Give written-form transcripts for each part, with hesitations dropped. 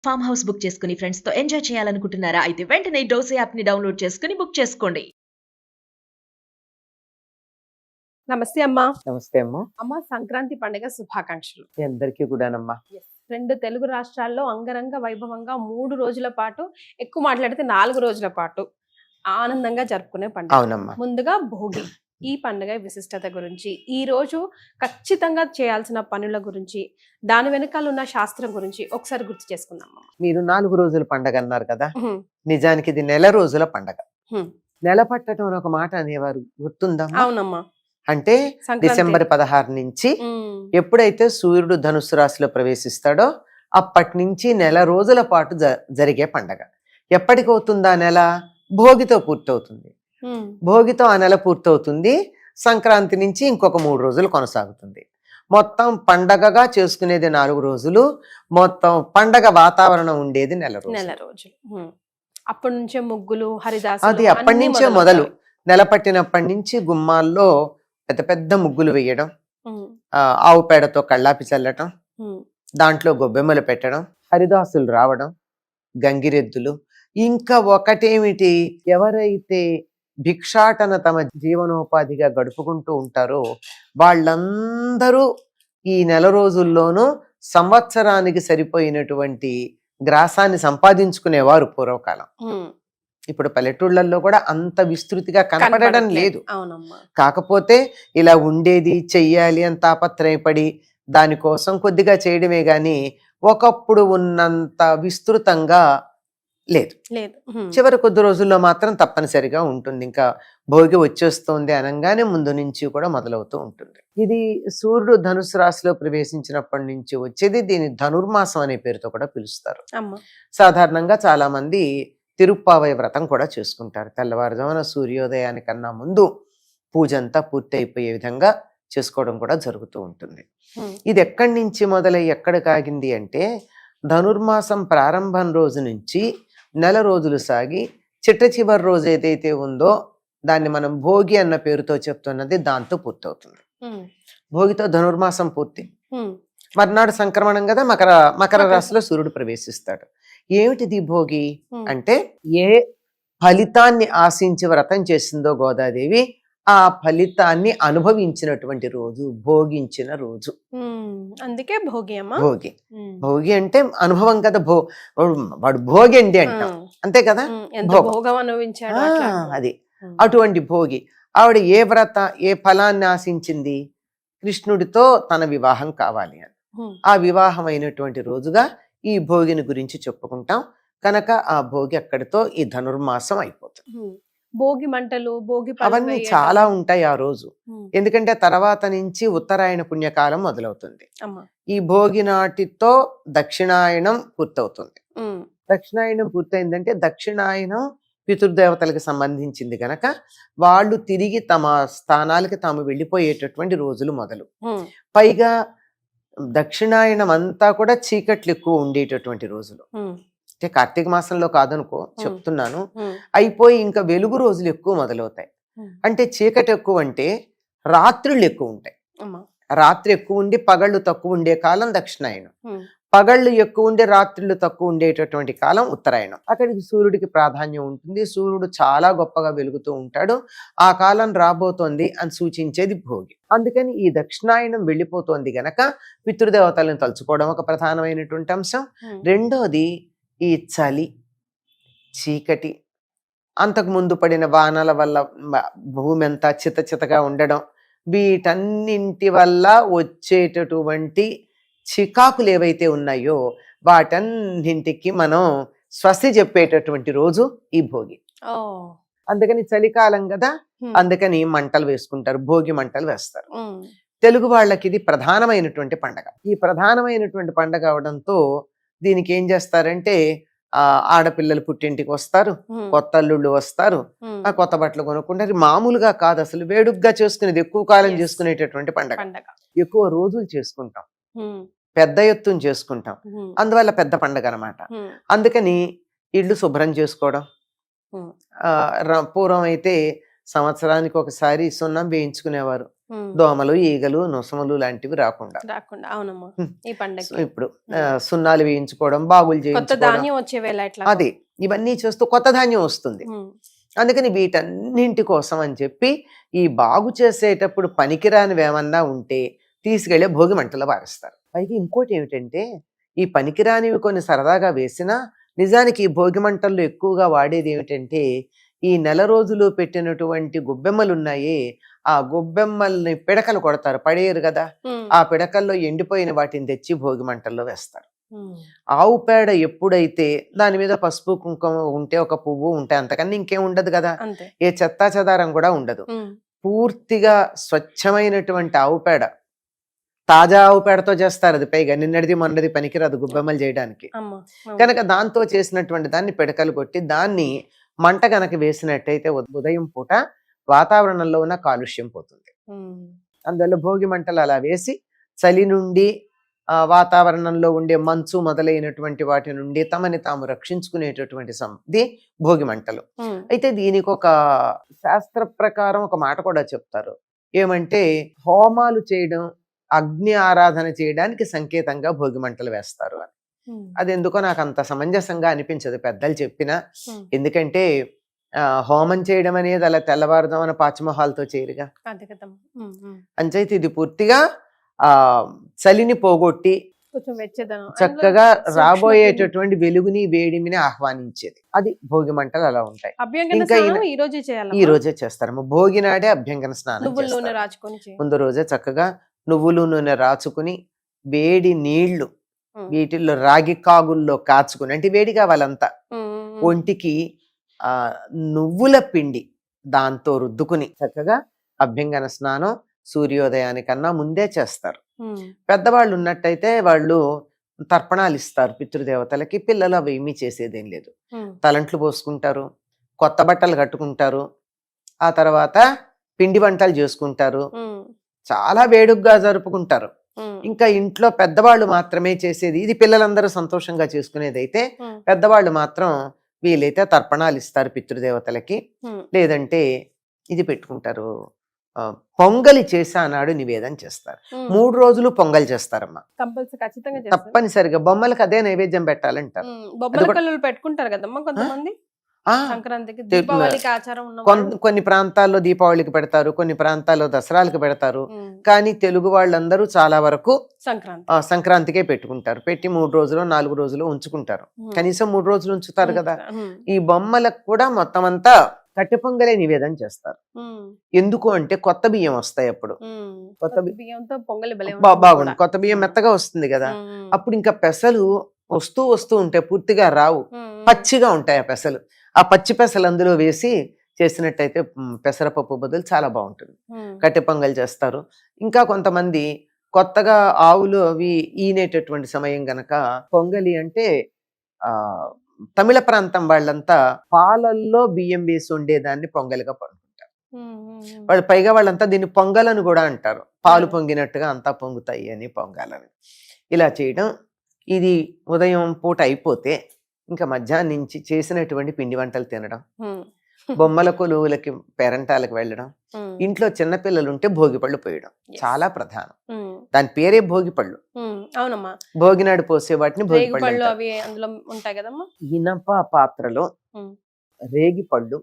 Farm house book చేసుకుని friends తో enjoy చేయాలనుకుంటున్నారా? అయితే వెంటనే డోసే యాప్ ని డౌన్లోడ్ చేసుకుని బుక్ చేసుకోండి. నమస్తే అమ్మా. నమస్తే అమ్మా. అమ్మ, సంక్రాంతి పండుగ శుభాకాంక్షలు. మీ అందరికీ కూడానమ్మా. రెండు తెలుగు రాష్ట్రాల్లో అంగరంగ వైభవంగా 3 రోజుల పాటు, ఎక్కువ మాట్లాడితే 4 రోజుల పాటు ఆనందంగా జరుపుకునే పండుగ. అవునమ్మా. ముందుగా భోగి. ఈ పండుగ విశిష్టత గురించి, ఈ రోజు ఖచ్చితంగా చేయాల్సిన పనుల గురించి, దాని వెనకాల ఉన్న శాస్త్రం గురించి ఒకసారి గుర్తు చేసుకుందాం. మీరు 4 రోజుల పండగ అన్నారు కదా, నిజానికి ఇది నెల రోజుల పండగ. నెల పట్టడం అని ఒక మాట అనేవారు, గుర్తుందా? అవునమ్మా. అంటే డిసెంబర్ 16 నుంచి ఎప్పుడైతే సూర్యుడు ధనుస్సు రాశిలో ప్రవేశిస్తాడో అప్పటి నుంచి నెల రోజుల పాటు జరిగే పండగ. ఎప్పటికవుతుందా నెల? భోగితో పూర్తవుతుంది. భోగితో ఆ నెల పూర్తవుతుంది. సంక్రాంతి నుంచి ఇంకొక 3 రోజులు కొనసాగుతుంది. మొత్తం పండగగా చేసుకునేది 4 రోజులు. మొత్తం పండగ వాతావరణం ఉండేది నెల రోజులు. అప్పటి నుంచే ముగ్గులు, హరిదాసు, అది అప్పటి నుంచే మొదలు. నెల పట్టినప్పటి నుంచి గుమ్మాల్లో పెద్ద పెద్ద ముగ్గులు వేయడం, ఆవు పేడతో కళ్ళాపి చల్లటం, దాంట్లో గొబ్బెమ్మలు పెట్టడం, హరిదాసులు రావడం, గంగిరెద్దులు. ఇంకా ఒకటేమిటి, ఎవరైతే భిక్షాటన తమ జీవనోపాధిగా గడుపుకుంటూ ఉంటారో వాళ్ళందరూ ఈ నెల రోజుల్లోనూ సంవత్సరానికి సరిపోయినటువంటి గ్రాసాన్ని సంపాదించుకునేవారు పూర్వకాలం. ఇప్పుడు పల్లెటూళ్ళల్లో కూడా అంత విస్తృతిగా కనపడడం లేదు. కాకపోతే ఇలా ఉండేది, చెయ్యాలి అని తాపత్రయపడి దానికోసం కొద్దిగా చేయడమే గాని ఒకప్పుడు ఉన్నంత విస్తృతంగా లేదు. చివరి కొద్ది రోజుల్లో మాత్రం తప్పనిసరిగా ఉంటుంది. ఇంకా భోగి వచ్చేస్తోంది అనగానే ముందు నుంచి కూడా మొదలవుతూ ఉంటుంది. ఇది సూర్యుడు ధనుసు రాశిలో ప్రవేశించినప్పటి నుంచి వచ్చేది. దీని ధనుర్మాసం అనే పేరుతో కూడా పిలుస్తారు. సాధారణంగా చాలా మంది తిరుప్పావయ వ్రతం కూడా చేసుకుంటారు. తెల్లవారుజామున సూర్యోదయానికన్నా ముందు పూజ అంతా పూర్తి అయిపోయే విధంగా చేసుకోవడం కూడా జరుగుతూ ఉంటుంది. ఇది ఎక్కడి నుంచి మొదలై ఎక్కడికి ఆగింది అంటే, ధనుర్మాసం ప్రారంభం రోజు నుంచి నెల రోజులు సాగి చిట్ట చివరి రోజు ఏదైతే ఉందో దాన్ని మనం భోగి అన్న పేరుతో చెప్తున్నది దాంతో పూర్తవుతుంది. భోగితో ధనుర్మాసం పూర్తి. మర్నాడు సంక్రమణం కదా, మకర రాశిలో సూర్యుడు ప్రవేశిస్తాడు. ఏమిటిది భోగి అంటే, ఏ ఫలితాన్ని ఆశించి వ్రతం చేసిందో గోదాదేవి ఆ ఫలితాన్ని అనుభవించినటువంటి రోజు, భోగించిన రోజు. అందుకే భోగి అమ్మ. భోగి. భోగి అంటే అనుభవం కదా. వాడు భోగి అండి అంటాం, అంతే కదా. అది అటువంటి భోగి. ఆవిడ ఏ ఏ ఫలాన్ని ఆశించింది? కృష్ణుడితో తన వివాహం కావాలి అని. ఆ వివాహం అయినటువంటి రోజుగా ఈ భోగిని గురించి చెప్పుకుంటాం కనుక ఆ భోగి అక్కడితో ఈ ధనుర్మాసం అయిపోతుంది. భోగి మంటలు, భోగి అవన్నీ చాలా ఉంటాయి ఆ రోజు. ఎందుకంటే తర్వాత నుంచి ఉత్తరాయణ పుణ్యకాలం మొదలవుతుంది. ఈ భోగి నాటితో దక్షిణాయనం పూర్తవుతుంది. దక్షిణాయనం పూర్తయిందంటే దక్షిణాయనం పితృదేవతలకు సంబంధించింది గనక వాళ్ళు తిరిగి తమ స్థానాలకి తాము వెళ్ళిపోయేటటువంటి రోజులు మొదలు. పైగా దక్షిణాయనం అంతా కూడా చీకట్లు ఎక్కువ ఉండేటటువంటి రోజులు. అంటే కార్తీక మాసంలో కాదనుకో చెప్తున్నాను. అయిపోయి ఇంకా వెలుగు రోజులు ఎక్కువ మొదలవుతాయి. అంటే చీకటి ఎక్కువ అంటే రాత్రులు ఎక్కువ ఉంటాయి. రాత్రి ఎక్కువ ఉండి పగళ్ళు తక్కువ ఉండే కాలం దక్షిణాయనం. పగళ్ళు ఎక్కువ ఉండే రాత్రులు తక్కువ ఉండేటటువంటి కాలం ఉత్తరాయణం. అక్కడికి సూర్యుడికి ప్రాధాన్యం ఉంటుంది. సూర్యుడు చాలా గొప్పగా వెలుగుతూ ఉంటాడు. ఆ కాలం రాబోతోంది అని సూచించేది భోగి. అందుకని ఈ దక్షిణాయనం వెళ్ళిపోతోంది గనక పితృదేవతలను తలుచుకోవడం ఒక ప్రధానమైనటువంటి అంశం. రెండోది ఈ చలి, చీకటి, అంతకు ముందు పడిన వానల వల్ల భూమి అంతా చితచితగా ఉండడం, వీటన్నింటి వల్ల వచ్చేటటువంటి చికాకులు ఏవైతే ఉన్నాయో వాటన్నింటికి మనం స్వస్తి చెప్పేటటువంటి రోజు ఈ భోగి. అందుకని చలికాలం కదా, అందుకని మంటలు వేసుకుంటారు, భోగి మంటలు వేస్తారు. తెలుగు వాళ్ళకి ఇది ప్రధానమైనటువంటి పండగ. ఈ ప్రధానమైనటువంటి పండగ అవడంతో దీనికి ఏం చేస్తారంటే, ఆడపిల్లలు పుట్టింటికి వస్తారు, కొత్త అల్లుళ్ళు వస్తారు, ఆ కొత్త బట్టలు కొనుక్కుంటారు. మామూలుగా కాదు, అసలు వేడుగ్గా చేసుకునేది, ఎక్కువ కాలం చేసుకునేటటువంటి పండగ. ఎక్కువ రోజులు చేసుకుంటాం, పెద్ద ఎత్తున చేసుకుంటాం, అందువల్ల పెద్ద పండగ అన్నమాట. అందుకని ఇళ్ళు శుభ్రం చేసుకోవడం. పూర్వం అయితే సంవత్సరానికి ఒకసారి సున్నం వేయించుకునేవారు. దోమలు, ఈగలు, నొసములు లాంటివి రాకుండా. రాకుండా. అవునమ్మా. ఈ పండగ ఇప్పుడు సున్నాలు వేయించుకోవడం, బాగులు కొత్త చేయించుకోవడం, ధాన్యం వచ్చే వేళ ఎట్లా అది ఇవన్నీ చేస్తూ కొత్త ధాన్యం వస్తుంది. అందుకని వీటన్నింటి కోసం అని చెప్పి ఈ బాగు చేసేటప్పుడు పనికిరానివి ఏమన్నా ఉంటే తీసుకెళ్లే భోగి మంటలో పారేస్తారు. పైగా ఇంకోటి ఏమిటంటే ఈ పనికిరానివి కొన్ని సరదాగా వేసినా నిజానికి ఈ భోగి మంటల్లో ఎక్కువగా వాడేది ఏమిటంటే ఈ నెల రోజులు పెట్టినటువంటి గొబ్బెమ్మలు ఉన్నాయే, ఆ గొబ్బెమ్మల్ని పిడకలు కొడతారు, పడేయరు కదా, ఆ పిడకల్లో ఎండిపోయిన వాటిని తెచ్చి భోగి మంటల్లో వేస్తారు. ఆవు పేడ ఎప్పుడైతే దాని మీద పసుపు కుంకుమ ఉంటే, ఒక పువ్వు ఉంటే, అంతకన్నా ఇంకేం ఉండదు కదా, ఏ చెత్తా చెదారం కూడా ఉండదు. పూర్తిగా స్వచ్ఛమైనటువంటి ఆవు పేడ, తాజా ఆవు పేడతో చేస్తారు. అది పైగా నిన్నటిది మొన్నది పనికిరాదు గొబ్బెమ్మలు చేయడానికి. కనుక దాంతో చేసినటువంటి దాన్ని పిడకలు కొట్టి దాన్ని మంట గనక వేసినట్టయితే ఉదయం పూట వాతావరణంలో ఉన్న కాలుష్యం పోతుంది. అందువల్ల భోగి మంటలు అలా వేసి చలి నుండి వాతావరణంలో ఉండే మంచు మొదలైనటువంటి వాటి నుండి తమని తాము రక్షించుకునేటటువంటి భోగి మంటలు. అయితే దీనికి ఒక శాస్త్ర ప్రకారం ఒక మాట కూడా చెప్తారు. ఏమంటే హోమాలు చేయడం, అగ్ని ఆరాధన చేయడానికి సంకేతంగా భోగి మంటలు వేస్తారు అని. అది ఎందుకో నాకు అంత సమంజసంగా అనిపించదు పెద్దలు చెప్పినా. ఎందుకంటే హోమం చేయడం అనేది అలా తెల్లవారుదామని పాచమహాలతో చేయరుగా. అంచైతే ఇది పూర్తిగా చలిని పోగొట్టి చక్కగా రాబోయేటటువంటి వెలుగుని వేడిమిని ఆహ్వానించేది. అది భోగి మంటలు అలా ఉంటాయి. ఇంకా ఈ రోజే చేస్తారు. భోగి నాడే అభ్యంగన స్నానం ముందు రోజే చక్కగా నువ్వులు నూనె రాచుకుని వేడి నీళ్లు వీటిల్లో రాగి కాగుల్లో కాచుకుని, అంటే వేడి కావాలంతా, ఒంటికి నువ్వుల పిండి దాంతో రుద్దుకుని చక్కగా అభ్యంగన స్నానం సూర్యోదయానికన్నా ముందే చేస్తారు. పెద్దవాళ్ళు ఉన్నట్టయితే వాళ్ళు తర్పణాలు ఇస్తారు పితృదేవతలకి. పిల్లలు అవి ఏమీ చేసేదేం లేదు. తలంట్లు పోసుకుంటారు, కొత్త బట్టలు కట్టుకుంటారు, ఆ తర్వాత పిండి వంటలు చేసుకుంటారు, చాలా వేడుగ్గా జరుపుకుంటారు. ఇంకా ఇంట్లో పెద్దవాళ్ళు మాత్రమే చేసేది ఇది. పిల్లలందరూ సంతోషంగా చేసుకునేది అయితే పెద్దవాళ్ళు మాత్రం వీలైతే తర్పణాలు ఇస్తారు పితృదేవతలకి, లేదంటే ఇది పెట్టుకుంటారు, పొంగలి చేసానాడు నివేదన చేస్తారు. 3 రోజులు పొంగల్ చేస్తారమ్మా తప్పనిసరిగా. బొమ్మలకు అదే నైవేద్యం పెట్టాలంటారు. పెట్టుకుంటారు కదమ్మా కొంతమంది. కొన్ని ప్రాంతాల్లో దీపావళికి పెడతారు, కొన్ని ప్రాంతాల్లో దసరాలకు పెడతారు. కానీ తెలుగు వాళ్ళందరూ చాలా వరకు సంక్రాంతికే పెట్టుకుంటారు. పెట్టి 3 రోజులు 4 రోజులు ఉంచుకుంటారు. కనీసం 3 రోజులు ఉంచుతారు కదా. ఈ బొమ్మలకు కూడా మొత్తం అంతా కట్టె పొంగలే నివేదన చేస్తారు. ఎందుకు అంటే కొత్త బియ్యం వస్తాయి అప్పుడు. కొత్త బియ్యంతో బాగుంది, కొత్త బియ్యం మెత్తగా వస్తుంది కదా. అప్పుడు ఇంకా పెసలు వస్తూ ఉంటాయి, పూర్తిగా రావు, పచ్చిగా ఉంటాయి ఆ పెసలు. ఆ పచ్చి పెసలు అందులో వేసి చేసినట్టయితే పెసరపప్పు బదులు చాలా బాగుంటుంది. కట్టె పొంగల్ చేస్తారు. ఇంకా కొంతమంది కొత్తగా ఆవులు అవి ఈనేటటువంటి సమయం గనక పొంగలి అంటే తమిళ ప్రాంతం వాళ్ళంతా పాలల్లో బియ్యం వేసి ఉండేదాన్ని పొంగలిగా పడుకుంటారు వాళ్ళు. పైగా వాళ్ళంతా దీన్ని పొంగలని కూడా అంటారు. పాలు పొంగినట్టుగా అంతా పొంగుతాయి అని పొంగాలని. ఇలా చేయడం, ఇది ఉదయం పూట అయిపోతే ఇంకా మధ్యాహ్నం నుంచి చేసినటువంటి పిండి వంటలు తినడం, బొమ్మల కొలువులకి పేరంటాలకు వెళ్ళడం, ఇంట్లో చిన్నపిల్లలు ఉంటే భోగి పళ్ళు పోయడం చాలా ప్రధానం. దాని పేరే భోగి పళ్ళు. అవునమ్మా. భోగినాడు పోసే వాటిని భోగి పళ్ళు. ఇనప పాత్రలో రేగి పళ్ళు,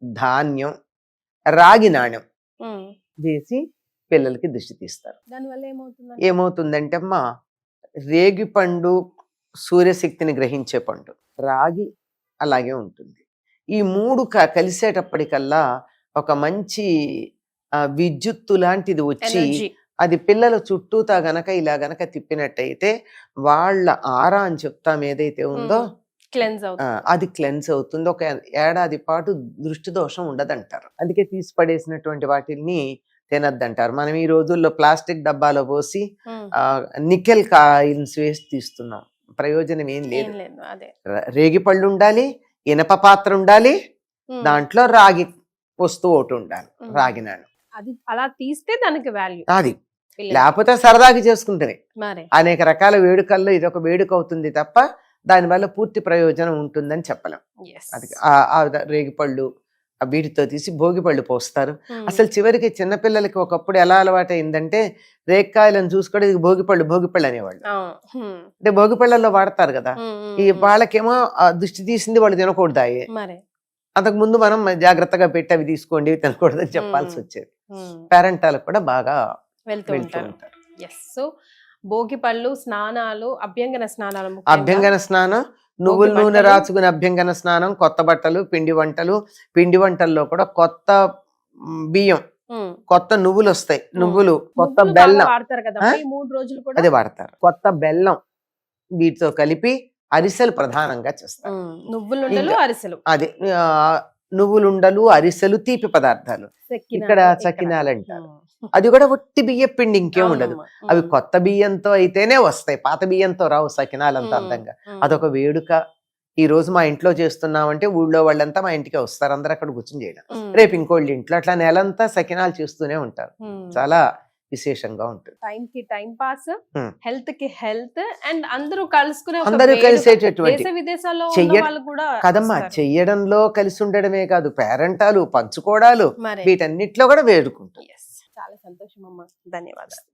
ధాన్యం, రాగి నాణ్యం వేసి పిల్లలకి దిష్టి తీస్తారు. ఏమవుతుందంటే అమ్మా, రేగి పండు సూర్యశక్తిని గ్రహించే పండు, రాగి అలాగే ఉంటుంది. ఈ 3 కలిసేటప్పటికల్లా ఒక మంచి విద్యుత్తు లాంటిది వచ్చి అది పిల్లల చుట్టూతా గనక ఇలా గనక తిప్పినట్టయితే వాళ్ళ ఆరా అని చెప్తాం ఏదైతే ఉందో అది క్లెన్స్ అవుతుంది. ఒక ఏడాది పాటు దృష్టి దోషం ఉండదంటారు. అందుకే తీసి పడేసినటువంటి వాటిని తినద్దంటారు. మనం ఈ రోజుల్లో ప్లాస్టిక్ డబ్బాలో పోసి నికెల్ కాయిన్స్ వేసి తీస్తున్నాం, ప్రయోజనం ఏం లేదు. రేగి పళ్ళు ఉండాలి, ఇనప పాత్ర ఉండాలి, దాంట్లో రాగి వస్తువు ఒకటి ఉండాలి, రాగి నాణ్యం. అలా తీస్తే దానికి వాల్యూ. అది లేకపోతే సరదాగా చేసుకుంటేనే అనేక రకాల వేడుకల్లో ఇది ఒక వేడుక అవుతుంది తప్ప దానివల్ల పూర్తి ప్రయోజనం ఉంటుందని చెప్పలేం. అది రేగిపళ్ళు, ఆ వీటితో తీసి భోగి పళ్ళు పోస్తారు. అసలు చివరికి చిన్నపిల్లలకి ఒకప్పుడు ఎలా అలవాటు అయిందంటే రేక్కాయలను చూసుకోవడం ఇది భోగి పళ్ళు అనేవాళ్ళు. అంటే భోగి పళ్ళల్లో వాడతారు కదా, ఈ వాళ్ళకేమో ఆ దుష్టి తీసింది వాళ్ళు తినకూడదాయే. అంతకు ముందు మనం జాగ్రత్తగా పెట్టి అవి తీసుకోండి ఇవి తినకూడదని చెప్పాల్సి వచ్చేది. పేరెంటాలకు కూడా బాగా వెళ్తూ ఉంటారు. సో భోగి పళ్ళు, స్నానాలు, అభ్యంగన స్నానాలు, అభ్యంగన స్నానం, నువ్వుల నూనె రాచుకుని అభ్యంగన స్నానం, కొత్త బట్టలు, పిండి వంటల్లో కూడా కొత్త బియ్యం, కొత్త నువ్వులు వస్తాయి, నువ్వులు, కొత్త బెల్లం అదే వాడతారు. కొత్త బెల్లం వీటితో కలిపి అరిసెలు ప్రధానంగా చేస్తారు. అదే నువ్వులుండలు, అరిసెలు, తీపి పదార్థాలు. ఇక్కడ సకినాలు అంటారు. అది కూడా ఒట్టి బియ్య పిండి, ఇంకేం ఉండదు. అవి కొత్త బియ్యంతో అయితేనే వస్తాయి, పాత బియ్యంతో రావు సకినాలు అంత అందంగా. అదొక వేడుక. ఈ రోజు మా ఇంట్లో చేస్తున్నామంటే ఊళ్ళో వాళ్ళంతా మా ఇంటికి వస్తారు, అందరు అక్కడ కూర్చొని చేయడం. రేపు ఇంకోళ్ళ ఇంట్లో అట్లా నెలంతా సకినాలు చేస్తూనే ఉంటారు. చాలా విశేషంగా ఉంటుంది. టైం కి టైం పాస్, హెల్త్ కి హెల్త్, అండ్ అందరూ కలుసుకునే అందరూ కలిసేటటువంటి విదేశాల్లో కదమ్మా. చెయ్యడంలో కలిసి ఉండడమే కాదు, పేరెంటాలు, పంచుకోవడాలు, వీటన్నిటిలో కూడా వేడుకుంటారు. చాలా సంతోషం అమ్మా, ధన్యవాదాలు.